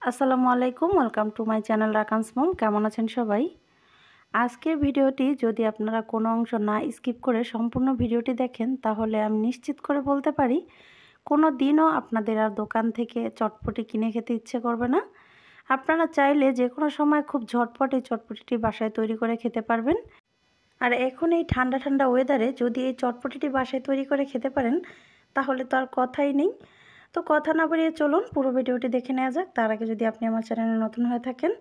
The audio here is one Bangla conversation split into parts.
আসসালামু আলাইকুম, ওয়েলকাম টু মাই চ্যানেল রাকান্স মম। কেমন আছেন সবাই? আজকের ভিডিওটি যদি আপনারা কোনো অংশ না স্কিপ করে সম্পূর্ণ ভিডিওটি দেখেন, তাহলে আমি নিশ্চিত করে বলতে পারি কোনো দিনও আপনাদের আর দোকান থেকে চটপটি কিনে খেতে ইচ্ছে করবে না। আপনারা চাইলে যে কোনো সময় খুব ঝটপট এই চটপটিটি বাসায় তৈরি করে খেতে পারবেন। আর এখন এই ঠান্ডা ঠান্ডা ওয়েদারে যদি এই চটপটিটি বাসায় তৈরি করে খেতে পারেন, তাহলে তো আর কথাই নেই। তো কথা না বাড়িয়ে চলুন পুরো ভিডিওটি দেখে নেওয়া যাক। তার আগে যদি আপনি আমার চ্যানেলে নতুন হয়ে থাকেন,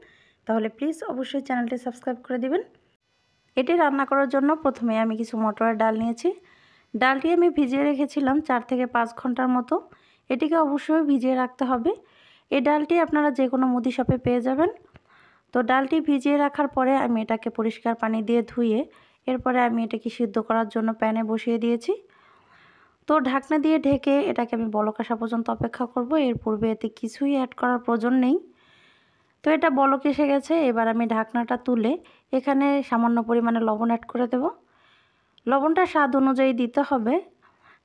তাহলে প্লিজ অবশ্যই চ্যানেলটি সাবস্ক্রাইব করে দিবেন। এটি রান্না করার জন্য প্রথমে আমি কিছু মটরের ডাল নিয়েছি। ডালটি আমি ভিজিয়ে রেখেছিলাম 4 থেকে 5 ঘন্টার মতো। এটিকে অবশ্যই ভিজিয়ে রাখতে হবে। এই ডালটি আপনারা যে কোনো মুদি শপে পেয়ে যাবেন। তো ডালটি ভিজিয়ে রাখার পরে আমি এটাকে পরিষ্কার পানি দিয়ে ধুয়ে এরপরে আমি এটাকে সিদ্ধ করার জন্য প্যানে বসিয়ে দিয়েছি। তো ঢাকনা দিয়ে ঢেকে এটাকে আমি বলক আসা পর্যন্ত অপেক্ষা করব। এর পূর্বে এতে কিছুই অ্যাড করার প্রয়োজন নেই। তো এটা বলক এসে গেছে। এবার আমি ঢাকনাটা তুলে এখানে সামান্য পরিমাণে লবণ অ্যাড করে দেব। লবণটা স্বাদ অনুযায়ী দিতে হবে।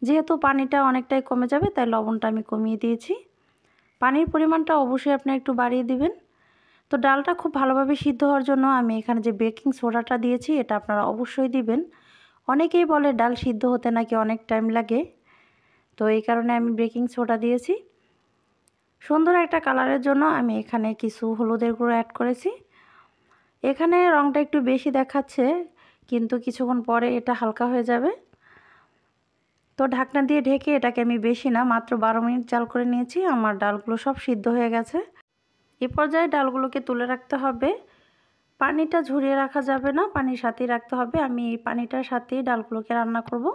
যেহেতু পানিটা অনেকটাই কমে যাবে, তাই লবণটা আমি কমিয়ে দিয়েছি। পানির পরিমাণটা অবশ্যই আপনি একটু বাড়িয়ে দিবেন। তো ডালটা খুব ভালোভাবে সিদ্ধ হওয়ার জন্য আমি এখানে যে বেকিং সোডাটা দিয়েছি, এটা আপনারা অবশ্যই দিবেন। অনেকেই বলে ডাল সিদ্ধ হতে নাকি অনেক টাইম লাগে, তো এই কারণে আমি বেকিং সোডা দিয়েছি। সুন্দর একটা কালারের জন্য আমি এখানে কিছু হলুদের গুঁড়ো অ্যাড করেছি। এখানে রঙটা একটু বেশি দেখাচ্ছে, কিন্তু কিছুক্ষণ পরে এটা হালকা হয়ে যাবে। তো ঢাকনা দিয়ে ঢেকে এটাকে আমি বেশি না, মাত্র 12 মিনিট জাল করে নিয়েছি। আমার ডালগুলো সব সিদ্ধ হয়ে গেছে। এ পর্যায়ে ডালগুলোকে তুলে রাখতে হবে। পানিটা ঝরিয়ে রাখা যাবে না, পানির সাথেই রাখতে হবে। আমি এই পানিটার সাথেই ডালগুলোকে রান্না করব।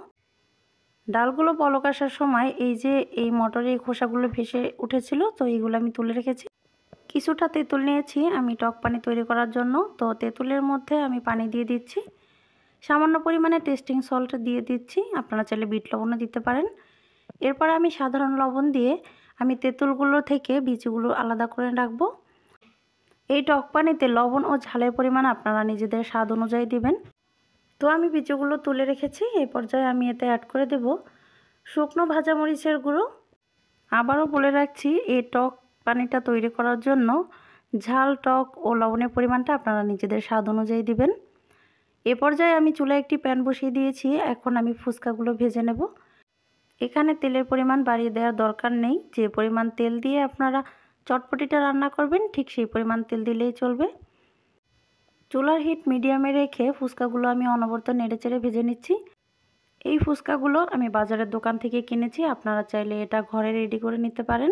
ডালগুলো বলক আসার সময় এই মটরের খোসাগুলো ভেসে উঠেছিল, তো এইগুলো আমি তুলে রেখেছি। কিছুটা তেঁতুল নিয়েছি আমি টক পানি তৈরি করার জন্য। তো তেঁতুলের মধ্যে আমি পানি দিয়ে দিচ্ছি, সামান্য পরিমাণে টেস্টিং সল্ট দিয়ে দিচ্ছি। আপনারা চাইলে বিট লবণও দিতে পারেন। এরপর আমি সাধারণ লবণ দিয়ে আমি তেঁতুলগুলো থেকে বীজগুলো আলাদা করে রাখবো। এই টক পানিতে লবণ ও ঝালের পরিমাণ আপনারা নিজেদের স্বাদ অনুযায়ী দিবেন। তো আমি বীজগুলো তুলে রেখেছি। এই পর্যায়ে আমি এতে অ্যাড করে দেব শুকনো ভাজা মরিচের গুঁড়ো। আবারও বলে রাখছি, এই টক পানিটা তৈরি করার জন্য ঝাল, টক ও লবণের পরিমাণটা আপনারা নিজেদের স্বাদ অনুযায়ী দিবেন। এ পর্যায়ে আমি চুলায় একটি প্যান বসিয়ে দিয়েছি। এখন আমি ফুচকাগুলো ভেজে নেব। এখানে তেলের পরিমাণ বাড়িয়ে দেওয়ার দরকার নেই। যে পরিমাণ তেল দিয়ে আপনারা চটপটিটা রান্না করবেন, ঠিক সেই পরিমাণ তেল দিলেই চলবে। চুলার হিট মিডিয়ামে রেখে ফুচকাগুলো আমি অনবরত নেড়েচেড়ে ভেজে নিচ্ছি। এই ফুচকাগুলো আমি বাজারের দোকান থেকে কিনেছি, আপনারা চাইলে এটা ঘরে রেডি করে নিতে পারেন।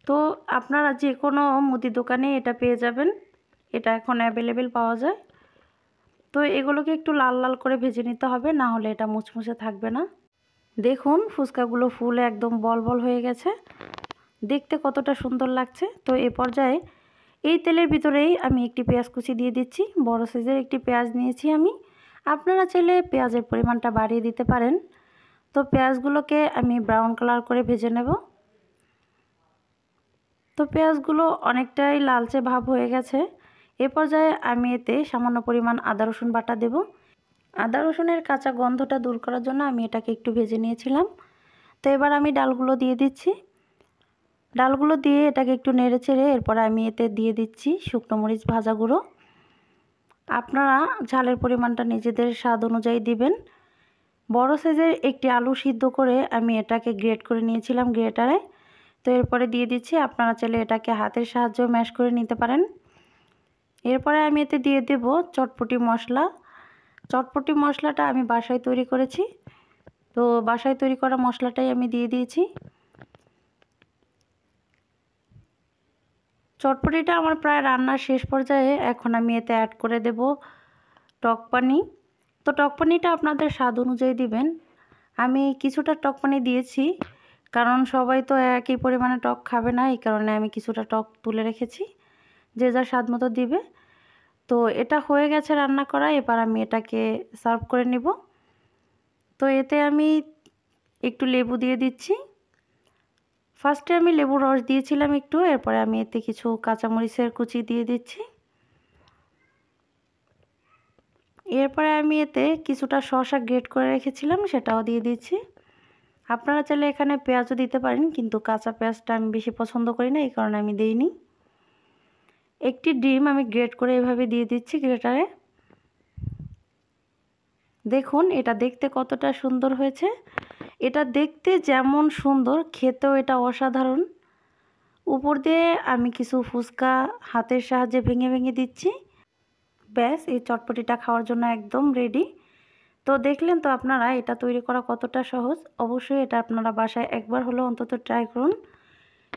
তো আপনারা যে কোনো মুদি দোকানে এটা পেয়ে যাবেন, এটা এখন অ্যাভেলেবেল পাওয়া যায়। তো এগুলোকে একটু লাল লাল করে ভেজে নিতে হবে, না হলে এটা মুচমুচে থাকবে না। দেখুন ফুচকাগুলো ফুলে একদম বল বল হয়ে গেছে, দেখতে কতটা সুন্দর লাগছে। তো এ পর্যায়ে এই তেলের ভিতরেই আমি একটি পেঁয়াজ কুচি দিয়ে দিচ্ছি। বড় সাইজের একটি পেঁয়াজ নিয়েছি আমি। আপনারা চাইলে পেঁয়াজের পরিমাণটা বাড়িয়ে দিতে পারেন। তো পেঁয়াজগুলোকে আমি ব্রাউন কালার করে ভেজে নেব। তো পেঁয়াজগুলো অনেকটাই লালচে ভাব হয়ে গেছে। এ পর্যায়ে আমি এতে সামান্য পরিমাণ আদা রসুন বাটা দেব। আদা রসুনের কাঁচা গন্ধটা দূর করার জন্য আমি এটাকে একটু ভেজে নিয়েছিলাম। তো এবার আমি ডালগুলো দিয়ে দিচ্ছি। ডালগুলো দিয়ে এটাকে একটু নেড়ে চেড়ে এরপর আমি এতে দিয়ে দিচ্ছি শুকনো মরিচ ভাজা গুঁড়ো। আপনারা ঝালের পরিমাণটা নিজেদের স্বাদ অনুযায়ী দিবেন। বড় সাইজের একটি আলু সিদ্ধ করে আমি এটাকে গ্রেট করে নিয়েছিলাম গ্রেটারে। তো এরপরে দিয়ে দিচ্ছি, আপনারা চাইলে এটাকে হাতের সাহায্যে ম্যাশ করে নিতে পারেন। এরপরে আমি এতে দিয়ে দেব চটপটি মশলা। চটপটি মশলাটা আমি বাসায় তৈরি করেছি, তো বাসায় তৈরি করা মশলাটাই আমি দিয়ে দিয়েছি। চটপটিটা আমার প্রায় রান্নার শেষ পর্যায়ে। এখন আমি এতে অ্যাড করে দেব টক পানি। তো টক পানিটা আপনাদের স্বাদ অনুযায়ী দিবেন। আমি কিছুটা টক পানি দিয়েছি, কারণ সবাই তো একই পরিমাণে টক খাবে না, এই কারণে আমি কিছুটা টক তুলে রেখেছি। যে যার স্বাদ মতো দিবে। তো এটা হয়ে গেছে রান্না করা, এবার আমি এটাকে সার্ভ করে নেব। তো এতে আমি একটু লেবু দিয়ে দিচ্ছি। ফার্স্টে আমি লেবুর রস দিয়েছিলাম একটু, এরপরে আমি এতে কিছু কাঁচামরিচের কুচি দিয়ে দিচ্ছি। এরপরে আমি এতে কিছুটা শসা গ্রেট করে রেখেছিলাম, সেটাও দিয়ে দিচ্ছি। আপনারা চাইলে এখানে পেঁয়াজও দিতে পারেন, কিন্তু কাঁচা পেঁয়াজটা আমি বেশি পছন্দ করি না, এই কারণে আমি দিইনি। একটি ডিম আমি গ্রেট করে এভাবে দিয়ে দিচ্ছি গ্রেটারে। দেখুন এটা দেখতে কতটা সুন্দর হয়েছে। এটা দেখতে যেমন সুন্দর, খেতেও এটা অসাধারণ। উপর দিয়ে আমি কিছু ফুচকা হাতের সাহায্যে ভেঙে ভেঙে দিচ্ছি। ব্যাস, এই চটপটিটা খাওয়ার জন্য একদম রেডি। তো দেখলেন তো আপনারা এটা তৈরি করা কতটা সহজ। অবশ্যই এটা আপনারা বাসায় একবার হলেও অন্তত ট্রাই করুন।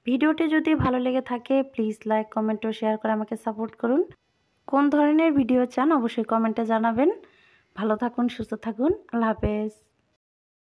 ভিডিওটি যদি ভালো লেগে থাকে প্লিজ লাইক, কমেন্ট ও শেয়ার করে আমাকে সাপোর্ট করুন। কোন ধরনের ভিডিও চান অবশ্যই কমেন্টে জানাবেন। ভালো থাকুন, সুস্থ থাকুন। আল্লাহ হাফেজ।